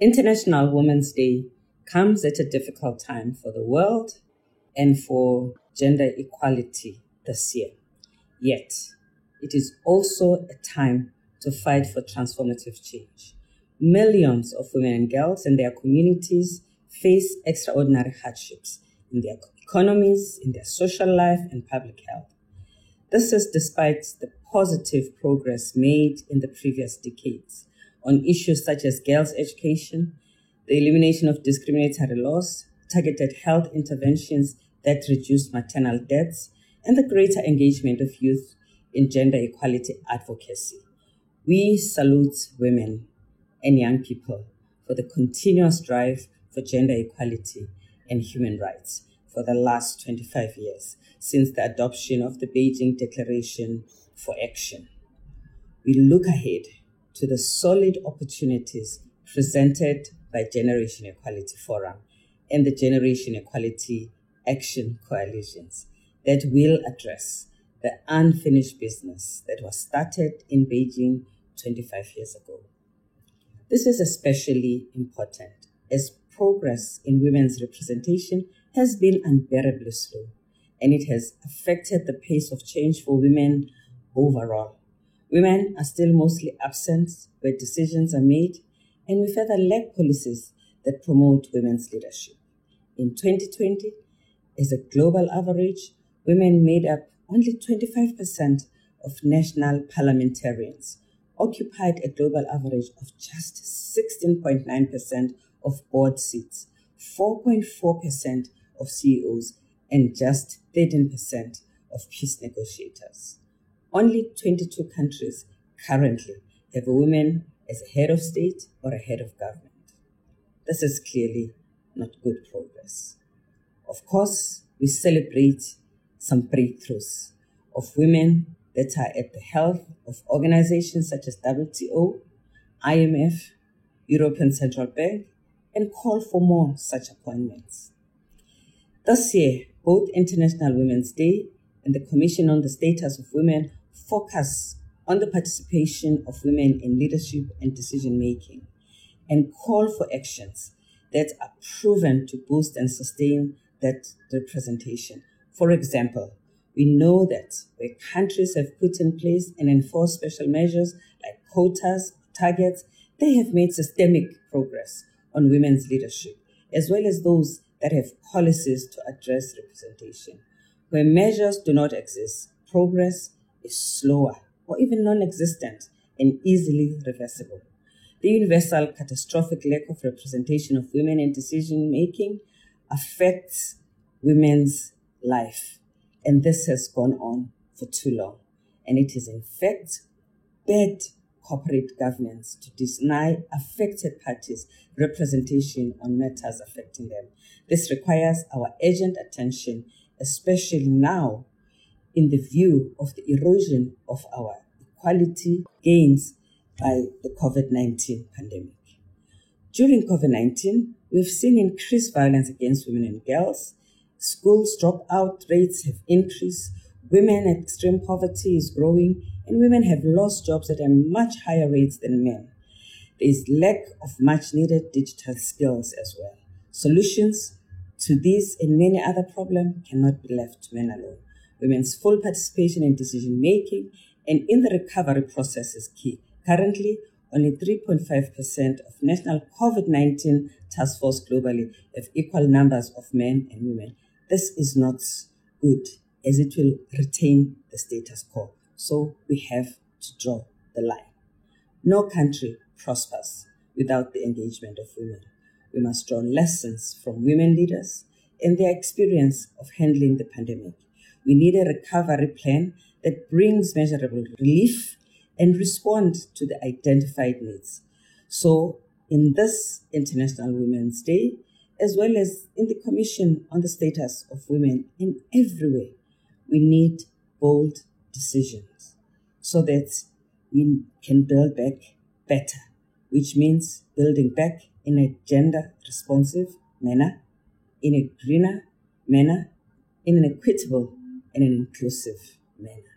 International Women's Day comes at a difficult time for the world and for gender equality this year. Yet, it is also a time to fight for transformative change. Millions of women and girls and their communities face extraordinary hardships in their economies, in their social life, and public health. This is despite the positive progress made in the previous decades on issues such as girls' education, the elimination of discriminatory laws, targeted health interventions that reduce maternal deaths, and the greater engagement of youth in gender equality advocacy. We salute women and young people for the continuous drive for gender equality and human rights for the last 25 years since the adoption of the Beijing Declaration for Action. We look ahead to the solid opportunities presented by Generation Equality Forum and the Generation Equality Action Coalitions that will address the unfinished business that was started in Beijing 25 years ago. This is especially important as progress in women's representation has been unbearably slow, and it has affected the pace of change for women overall. Women are still mostly absent where decisions are made, and we further lack policies that promote women's leadership. In 2020, as a global average, women made up only 25% of national parliamentarians, occupied a global average of just 16.9% of board seats, 4.4% of CEOs, and just 13% of peace negotiators. Only 22 countries currently have a woman as a head of state or a head of government. This is clearly not good progress. Of course, we celebrate some breakthroughs of women that are at the helm of organizations such as WTO, IMF, European Central Bank, and call for more such appointments. This year, both International Women's Day and the Commission on the Status of Women focus on the participation of women in leadership and decision-making and call for actions that are proven to boost and sustain that representation. For example, we know that where countries have put in place and enforced special measures like quotas, targets, they have made systemic progress on women's leadership, as well as those that have policies to address representation. Where measures do not exist, progress is slower or even non-existent and easily reversible. The universal catastrophic lack of representation of women in decision-making affects women's life, and this has gone on for too long. And it is in fact bad corporate governance to deny affected parties representation on matters affecting them. This requires our urgent attention, especially now in the view of the erosion of our equality gains by the COVID-19 pandemic. During COVID-19, we've seen increased violence against women and girls. Schools dropout rates have increased. Women at extreme poverty is growing, and women have lost jobs at a much higher rates than men. There is lack of much needed digital skills as well. Solutions to these and many other problems cannot be left to men alone. Women's full participation in decision-making and in the recovery process is key. Currently, only 3.5% of national COVID-19 task force globally have equal numbers of men and women. This is not good, as it will retain the status quo. So we have to draw the line. No country prospers without the engagement of women. We must draw lessons from women leaders and their experience of handling the pandemic. We need a recovery plan that brings measurable relief and respond to the identified needs. So in this International Women's Day, as well as in the Commission on the Status of Women in every way, we need bold decisions so that we can build back better, which means building back in a gender-responsive manner, in a greener manner, in an equitable and an inclusive manner.